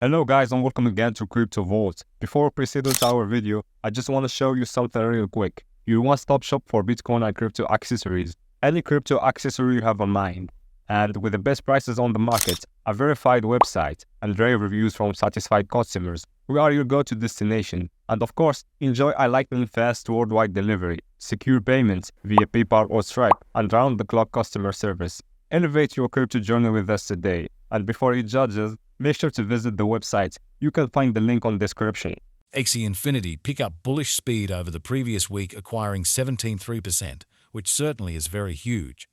Hello guys and welcome again to Crypto Vault. Before we proceed with our video, I just want to show you something real quick. Your one-stop shop for Bitcoin and crypto accessories. Any crypto accessory you have in mind. And with the best prices on the market, a verified website, and rave reviews from satisfied customers, we are your go-to destination. And of course, enjoy a lightning fast worldwide delivery, secure payments via PayPal or Stripe, and round-the-clock customer service. Elevate your crypto journey with us today. And before you judge us, make sure to visit the website. You can find the link on description. Axie Infinity pick up bullish speed over the previous week, acquiring 17.3%, which certainly is very huge.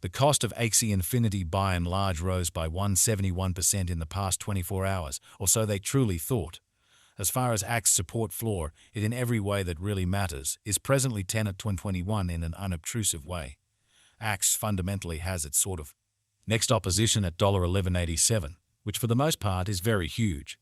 The cost of Axie Infinity by and large rose by 171% in the past 24 hours, or so they truly thought. As far as Axie support floor, it in every way that really matters, is presently 10 at 21 in an unobtrusive way. Axie fundamentally has its sort of next opposition at $11.87. Which for the most part is very huge.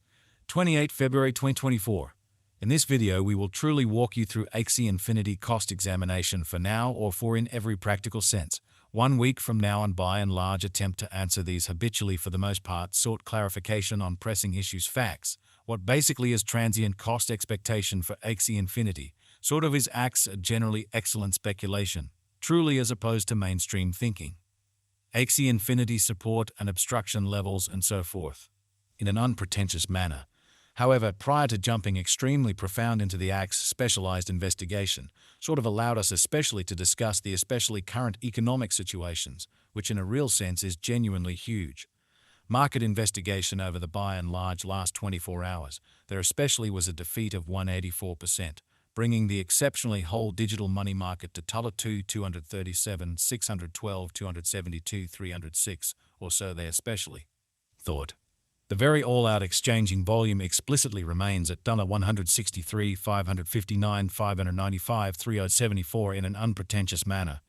28 February 2024. In this video we will truly walk you through Axie Infinity cost examination for now or for in every practical sense. 1 week from now and by and large attempt to answer these habitually for the most part sought clarification on pressing issues facts. What basically is transient cost expectation for Axie Infinity, sort of is Axie a generally excellent speculation, truly as opposed to mainstream thinking. Axie Infinity support and obstruction levels and so forth, in an unpretentious manner. However, prior to jumping extremely profound into the Axie specialized investigation, sort of allowed us especially to discuss the especially current economic situations, which in a real sense is genuinely huge. Market investigation over the by and large last 24 hours, there especially was a defeat of 184%. Bringing the exceptionally whole digital money market to $2 237 612 272 306 or so they especially thought. The very all-out exchanging volume explicitly remains at $163 559 595 3074 in an unpretentious manner.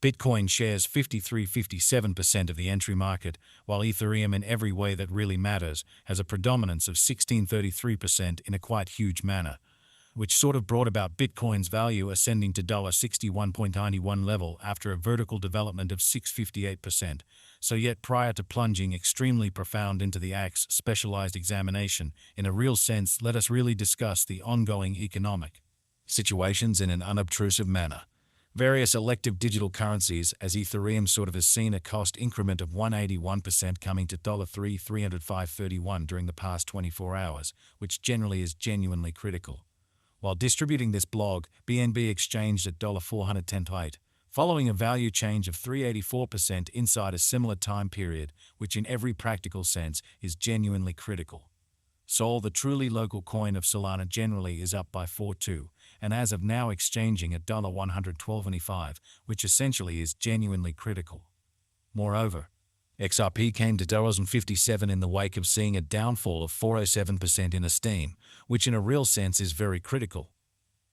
Bitcoin shares 53-57% of the entry market, while Ethereum in every way that really matters has a predominance of 16-33% in a quite huge manner, which sort of brought about Bitcoin's value ascending to $61.91 level after a vertical development of 658%. So yet prior to plunging extremely profound into the Axie specialized examination, in a real sense, let us really discuss the ongoing economic situations in an unobtrusive manner. Various elective digital currencies, as Ethereum sort of has seen a cost increment of 181% coming to $305.31 during the past 24 hours, which generally is genuinely critical. While distributing this blog, BNB exchanged at $410.8, following a value change of 384% inside a similar time period, which in every practical sense is genuinely critical. Sol, the truly local coin of Solana, generally is up by 4.2, and as of now exchanging at $112.25, which essentially is genuinely critical. Moreover, XRP came to $57 in the wake of seeing a downfall of 407% in Esteem, which in a real sense is very critical.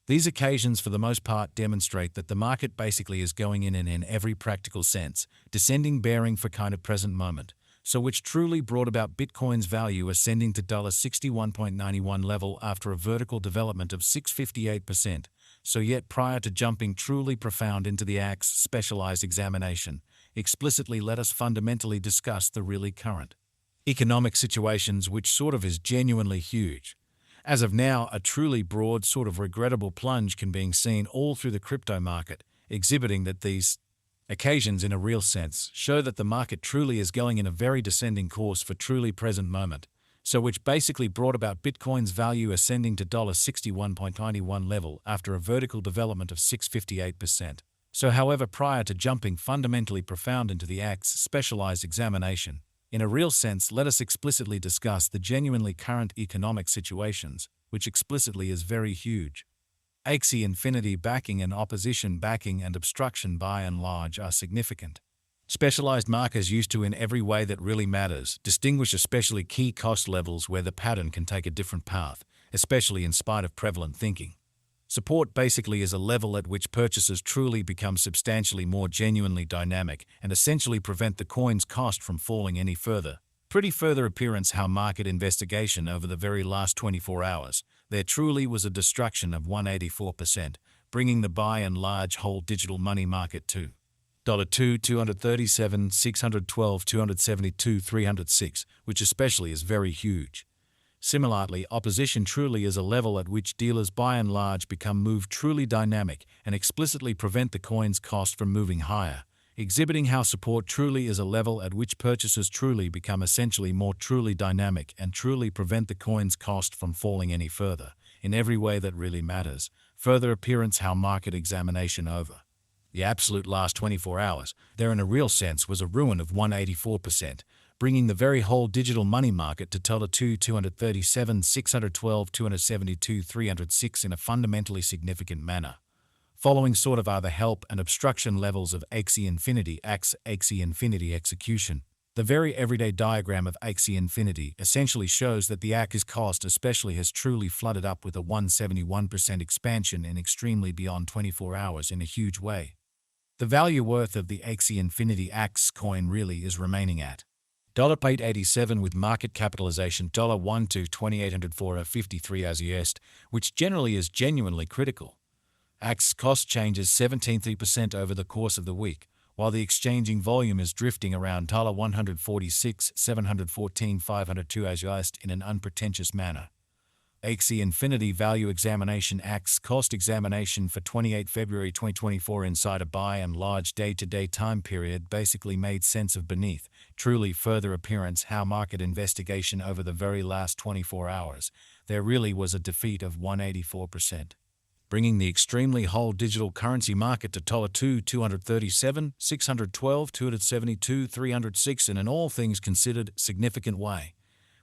These occasions for the most part demonstrate that the market basically is going in every practical sense, descending bearing for kind of present moment, so which truly brought about Bitcoin's value ascending to $61.91 level after a vertical development of 658%, so yet prior to jumping truly profound into the Axie specialized examination, explicitly let us fundamentally discuss the really current economic situations, which sort of is genuinely huge. As of now, a truly broad sort of regrettable plunge can be seen all through the crypto market, exhibiting that these occasions in a real sense show that the market truly is going in a very descending course for truly present moment, so which basically brought about Bitcoin's value ascending to $61.91 level after a vertical development of 658%. So however, prior to jumping fundamentally profound into the Axie specialized examination, in a real sense let us explicitly discuss the genuinely current economic situations, which explicitly is very huge. Axie Infinity backing and opposition backing and obstruction by and large are significant. Specialized markers used to in every way that really matters distinguish especially key cost levels where the pattern can take a different path, especially in spite of prevalent thinking. Support basically is a level at which purchases truly become substantially more genuinely dynamic and essentially prevent the coin's cost from falling any further. Pretty further appearance how market investigation over the very last 24 hours, there truly was a destruction of 184%, bringing the by and large whole digital money market to $2 237 612 272 306, which especially is very huge. Similarly, opposition truly is a level at which dealers by and large become move truly dynamic and explicitly prevent the coin's cost from moving higher, exhibiting how support truly is a level at which purchasers truly become essentially more truly dynamic and truly prevent the coin's cost from falling any further, in every way that really matters. Further appearance how market examination over the absolute last 24 hours, there in a real sense was a ruin of 184%, bringing the very whole digital money market to $2 237 612 272 306 in a fundamentally significant manner. Following sort of are the help and obstruction levels of Axie Infinity Axie Infinity execution. The very everyday diagram of Axie Infinity essentially shows that the Axie's cost especially has truly flooded up with a 171% expansion in extremely beyond 24 hours in a huge way. The value worth of the Axie Infinity Axie coin really is remaining at $887 with market capitalization $1 to 2,804.53 as USD, which generally is genuinely critical. Axie cost changes 17% over the course of the week, while the exchanging volume is drifting around $146, 714, 502 as USD in an unpretentious manner. Axie Infinity Value Examination Axie Cost Examination for 28 February 2024 inside a buy and large day-to-day time period basically made sense of beneath, truly further appearance how market investigation over the very last 24 hours, there really was a defeat of 184%. Bringing the extremely whole digital currency market to $2 237 612 272 306 in an all things considered significant way.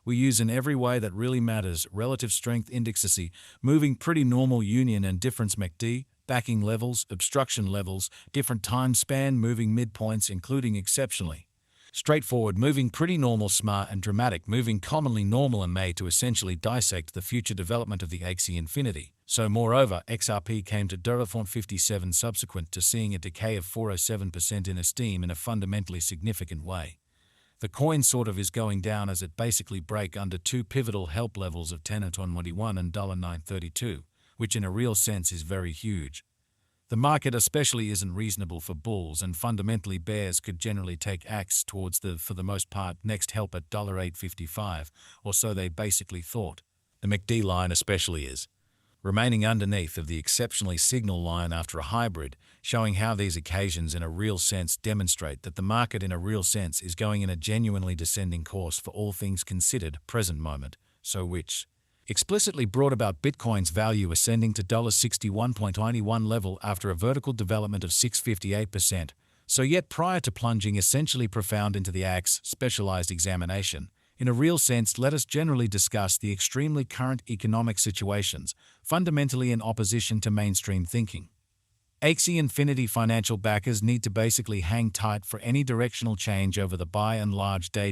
We use in every way that really matters relative strength indexes, moving pretty normal union and difference MACD, backing levels, obstruction levels, different time span moving midpoints including exceptionally straightforward moving pretty normal smart and dramatic moving commonly normal and made to essentially dissect the future development of the Axie Infinity. So moreover, XRP came to $57 subsequent to seeing a decay of 407% in esteem in a fundamentally significant way. The coin sort of is going down as it basically break under two pivotal help levels of $10.21 and $9.32, which in a real sense is very huge. The market especially isn't reasonable for bulls and fundamentally bears could generally take Axie towards the, for the most part, next help at $8.55, or so they basically thought. The MACD line especially is remaining underneath of the exceptionally signal line after a hybrid, showing how these occasions in a real sense demonstrate that the market in a real sense is going in a genuinely descending course for all things considered present moment, so which explicitly brought about Bitcoin's value ascending to $61.91 level after a vertical development of 658%, so yet prior to plunging essentially profound into the Axie specialized examination. In a real sense, let us generally discuss the extremely current economic situations, fundamentally in opposition to mainstream thinking. Axie Infinity financial backers need to basically hang tight for any directional change over the buy and large day